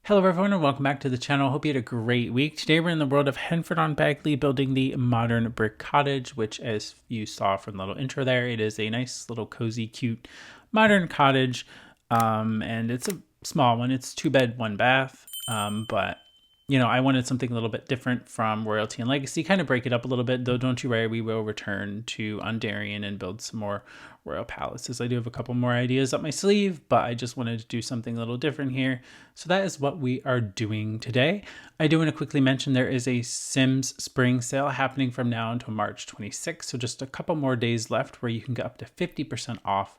Hello everyone and welcome back to the channel. Hope you had a great week. Today we're in the world of Henford-on-Bagley building the modern brick cottage, which as you saw from the little intro there, it is a nice little cozy, cute, modern cottage. And it's a small one. It's 2 bed, 1 bath. But you know, I wanted something a little bit different from Royalty and Legacy, kind of break it up a little bit, though don't you worry, we will return to Ondarian and build some more royal palaces. I do have a couple more ideas up my sleeve, but I just wanted to do something a little different here. So that is what we are doing today. I do want to quickly mention there is a Sims spring sale happening from now until March 26th, so just a couple more days left where you can get up to 50% off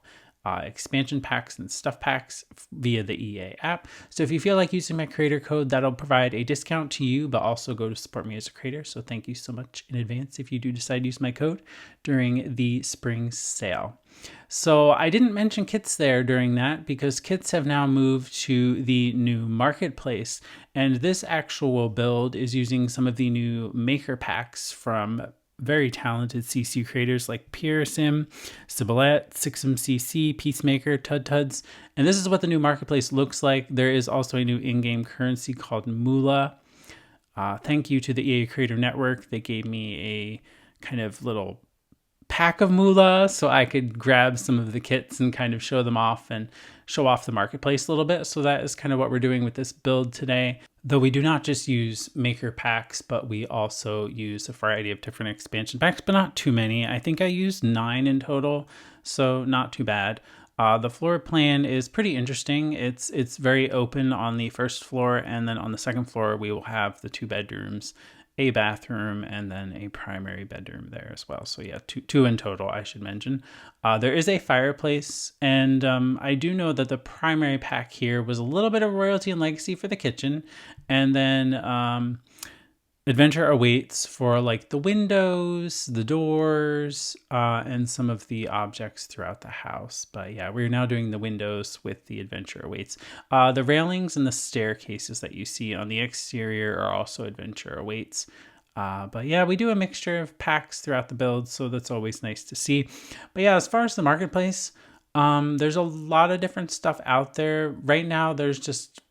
expansion packs and stuff packs via the EA app. So if you feel like using my creator code, that'll provide a discount to you, but also go to support me as a creator. So thank you so much in advance if you do decide to use my code during the spring sale. So I didn't mention kits there during that because kits have now moved to the new marketplace, and this actual build is using some of the new maker packs from very talented CC creators like PureSim, Simoleons, SixMCC, Peacemaker, Tuds, and this is what the new marketplace looks like. There is also a new in-game currency called Moolah. Thank you to the EA Creator Network. They gave me a kind of little pack of Moolah so I could grab some of the kits and kind of show them off and show off the marketplace a little bit. So that is kind of what we're doing with this build today. Though we do not just use maker packs, but we also use a variety of different expansion packs, but not too many. I think I used 9 in total, so not too bad. The floor plan is pretty interesting. It's very open on the first floor, and then on the second floor we will have the 2 bedrooms, a bathroom, and then a primary bedroom there as well. So yeah, two in total, I should mention. There is a fireplace, and I do know that the primary pack here was a little bit of Royalty and Legacy for the kitchen, and then Adventure Awaits for like the windows, the doors, and some of the objects throughout the house. But yeah, we're now doing the windows with the Adventure Awaits. The railings and the staircases that you see on the exterior are also Adventure Awaits. But yeah, we do a mixture of packs throughout the build, so that's always nice to see. But yeah, as far as the marketplace, there's a lot of different stuff out there. Right now, there's just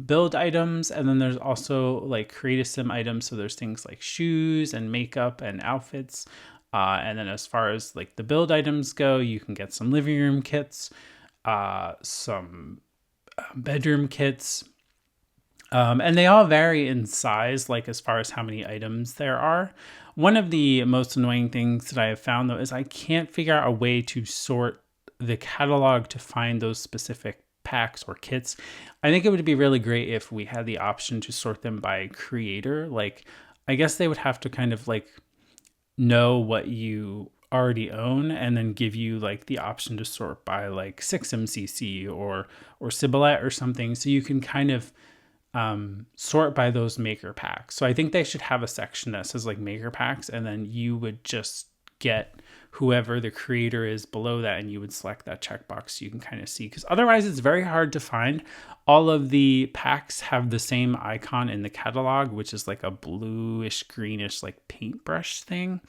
build items, and then there's also like create a sim items, so there's things like shoes and makeup and outfits, and then as far as like the build items go, you can get some living room kits, some bedroom kits, and they all vary in size, like as far as how many items there are. One of the most annoying things that I have found though is I can't figure out a way to sort the catalog to find those specific packs or kits. I think it would be really great if we had the option to sort them by creator. Like, I guess they would have to kind of like know what you already own and then give you like the option to sort by like 6MCC or Simoleons or something, so you can kind of sort by those maker packs. So I think they should have a section that says like maker packs, and then you would just get whoever the creator is below that, and you would select that checkbox so you can kind of see, because otherwise it's very hard to find. All of the packs have the same icon in the catalog, which is like a bluish greenish like paintbrush thing.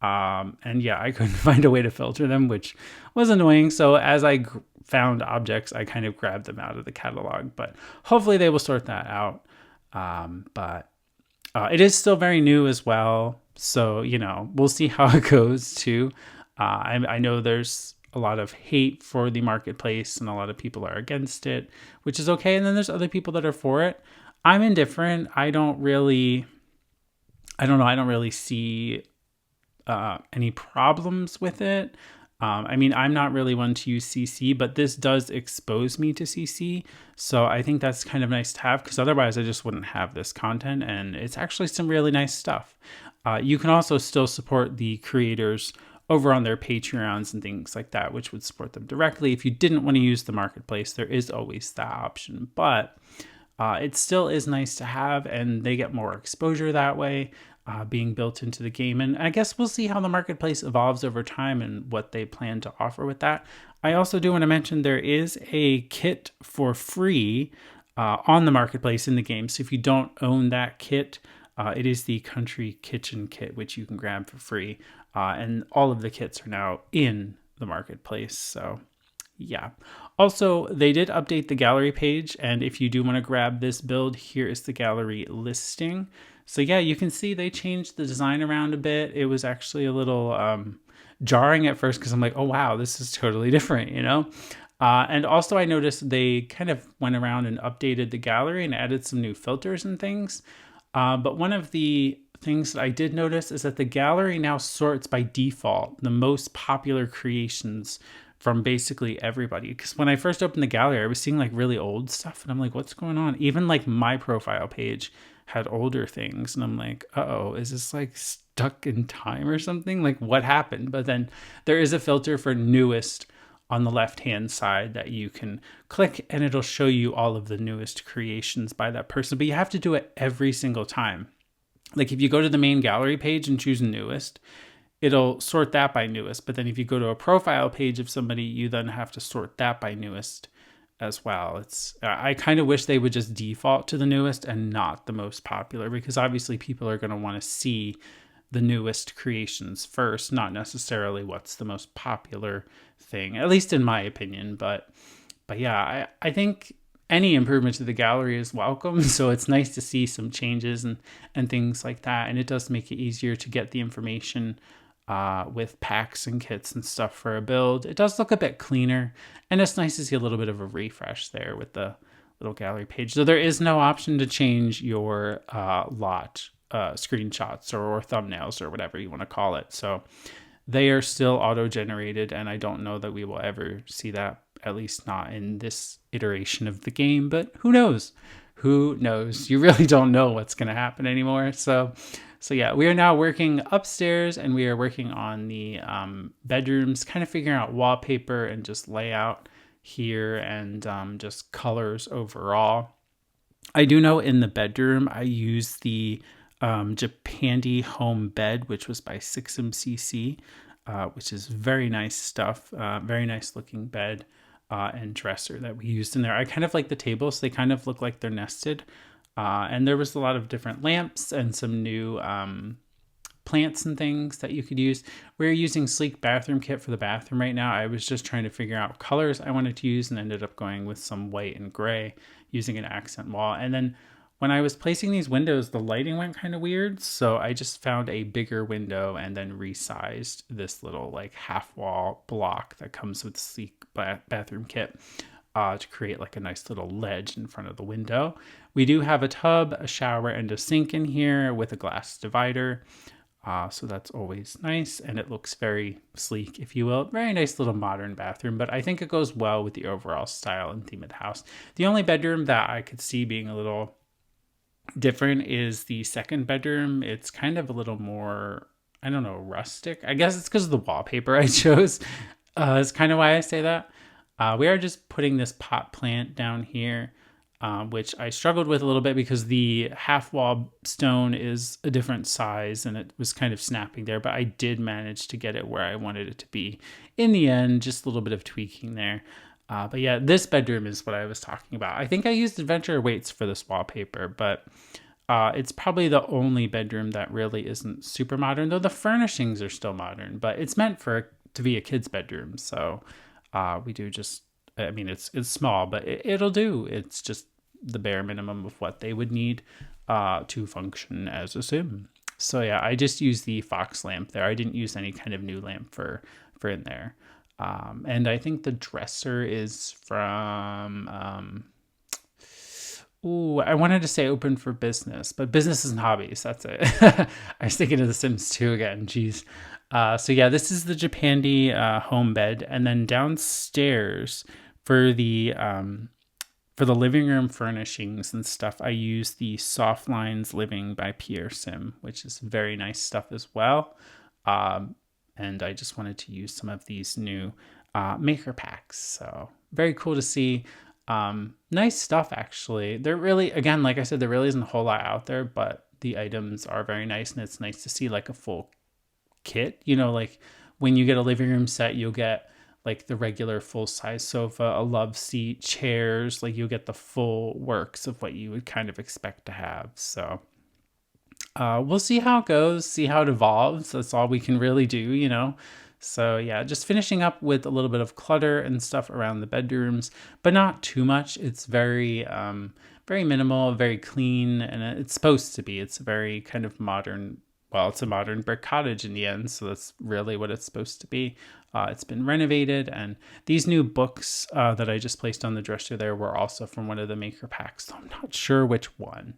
And yeah, I couldn't find a way to filter them, which was annoying. So as I found objects, I kind of grabbed them out of the catalog, but hopefully they will sort that out. But it is still very new as well, so you know, we'll see how it goes too. I know there's a lot of hate for the marketplace and a lot of people are against it, which is okay, and then there's other people that are for it. I'm indifferent. I don't really see any problems with it. I mean, I'm not really one to use CC, but this does expose me to CC. So I think that's kind of nice to have, because otherwise I just wouldn't have this content, and it's actually some really nice stuff. You can also still support the creators over on their Patreons and things like that, which would support them directly. If you didn't want to use the marketplace, there is always that option, but it still is nice to have, and they get more exposure that way. Being built into the game. And I guess we'll see how the marketplace evolves over time and what they plan to offer with that. I also do want to mention there is a kit for free on the marketplace in the game. So if you don't own that kit, it is the Country Kitchen kit, which you can grab for free. And all of the kits are now in the marketplace. So Yeah. Also, they did update the gallery page, and if you do want to grab this build, here is the gallery listing. So yeah, you can see they changed the design around a bit. It was actually a little jarring at first because I'm like, oh wow, this is totally different, you know? And also I noticed they kind of went around and updated the gallery and added some new filters and things. But one of the things that I did notice is that the gallery now sorts by default the most popular creations from basically everybody. Because when I first opened the gallery, I was seeing like really old stuff, and I'm like, what's going on? Even like my profile page had older things, and I'm like, uh-oh, is this like stuck in time or something? Like, what happened? But then there is a filter for newest on the left hand side that you can click, and it'll show you all of the newest creations by that person. But you have to do it every single time. Like if you go to the main gallery page and choose newest, it'll sort that by newest. But then if you go to a profile page of somebody, you then have to sort that by newest as well. I kind of wish they would just default to the newest and not the most popular, because obviously people are going to want to see the newest creations first, not necessarily what's the most popular thing, at least in my opinion. But yeah, I think any improvement to the gallery is welcome. So it's nice to see some changes and things like that. And it does make it easier to get the information with packs and kits and stuff for a build. It does look a bit cleaner, and it's nice to see a little bit of a refresh there with the little gallery page. So there is no option to change your lot screenshots or thumbnails or whatever you want to call it. So they are still auto-generated, and I don't know that we will ever see that, at least not in this iteration of the game, but who knows? Who knows? You really don't know what's going to happen anymore. So yeah, we are now working upstairs, and we are working on the bedrooms, kind of figuring out wallpaper and just layout here, and just colors overall. I do know in the bedroom, I use the Japandi home bed, which was by 6MCC, which is very nice stuff. Very nice looking bed and dresser that we used in there. I kind of like the tables. They kind of look like they're nested. And there was a lot of different lamps and some new plants and things that you could use. We're using Sleek Bathroom Kit for the bathroom right now. I was just trying to figure out colors I wanted to use and ended up going with some white and gray, using an accent wall. And then when I was placing these windows, the lighting went kind of weird. So I just found a bigger window and then resized this little like half wall block that comes with Sleek Bathroom Kit to create like a nice little ledge in front of the window. We do have a tub, a shower, and a sink in here with a glass divider. So that's always nice, and it looks very sleek, if you will. Very nice little modern bathroom, but I think it goes well with the overall style and theme of the house. The only bedroom that I could see being a little different is the second bedroom. It's kind of a little more, I don't know, rustic. I guess it's because of the wallpaper I chose. Is kind of why I say that. We are just putting this pot plant down here, which I struggled with a little bit because the half wall stone is a different size and it was kind of snapping there, but I did manage to get it where I wanted it to be in the end, just a little bit of tweaking there. But yeah, this bedroom is what I was talking about. I think I used Adventure Weights for this wallpaper, but it's probably the only bedroom that really isn't super modern, though the furnishings are still modern, but it's meant to be a kid's bedroom. So we do just, I mean, it's small, but it'll do. It's just the bare minimum of what they would need to function as a sim. So yeah, I just used the Fox lamp there. I didn't use any kind of new lamp for in there. And I think the dresser is from, I wanted to say Open for Business, but Business and Hobbies. That's it. I was thinking of The Sims 2 again. Jeez. So yeah, this is the Japandi home bed, and then downstairs for the living room furnishings and stuff, I use the Soft Lines Living by Pierre Sim, which is very nice stuff as well. And I just wanted to use some of these new maker packs. So very cool to see. Nice stuff, actually. There really, again, like I said, there really isn't a whole lot out there, but the items are very nice, and it's nice to see like a full kit. You know, like when you get a living room set, you'll get like the regular full-size sofa, a love seat, chairs. Like you'll get the full works of what you would kind of expect to have. So we'll see how it goes, see how it evolves. That's all we can really do, you know. So yeah, just finishing up with a little bit of clutter and stuff around the bedrooms, but not too much. It's very minimal, very clean, and it's supposed to be. It's a very kind of modern. Well, it's a modern brick cottage in the end, so that's really what it's supposed to be. It's been renovated, and these new books that I just placed on the dresser there were also from one of the maker packs. So I'm not sure which one.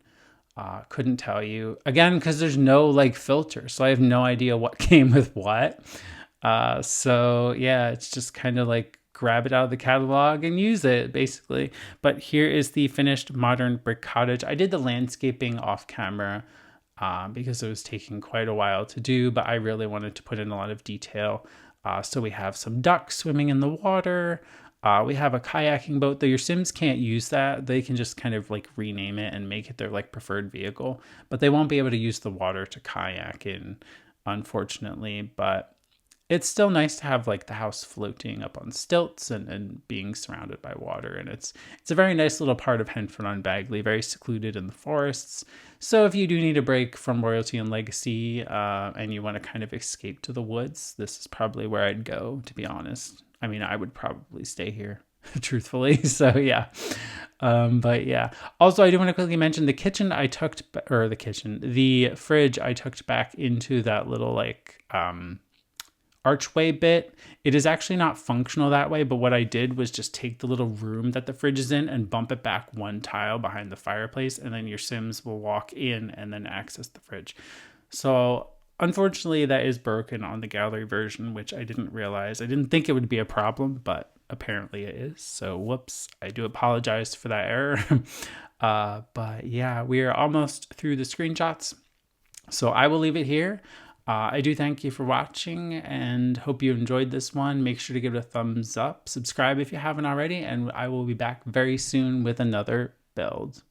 Couldn't tell you again because there's no like filter, so I have no idea what came with what. So yeah, it's just kind of like grab it out of the catalog and use it basically. But here is the finished modern brick cottage. I did the landscaping off camera because it was taking quite a while to do, but I really wanted to put in a lot of detail. So we have some ducks swimming in the water. We have a kayaking boat, though your Sims can't use that. They can just kind of like rename it and make it their like preferred vehicle, but they won't be able to use the water to kayak in, unfortunately. But it's still nice to have like the house floating up on stilts and being surrounded by water. And it's a very nice little part of Henford-on-Bagley, very secluded in the forests. So if you do need a break from royalty and legacy and you want to kind of escape to the woods, this is probably where I'd go, to be honest. I mean, I would probably stay here, truthfully. So yeah. But yeah. Also, I do want to quickly mention the kitchen the fridge I tucked back into that little like archway bit. It is actually not functional that way, but what I did was just take the little room that the fridge is in and bump it back one tile behind the fireplace, and then your Sims will walk in and then access the fridge. So unfortunately that is broken on the gallery version, which I didn't realize. I didn't think it would be a problem, but apparently it is. So whoops, I do apologize for that error. But yeah, we are almost through the screenshots, so I will leave it here. I do thank you for watching and hope you enjoyed this one. Make sure to give it a thumbs up, subscribe if you haven't already, and I will be back very soon with another build.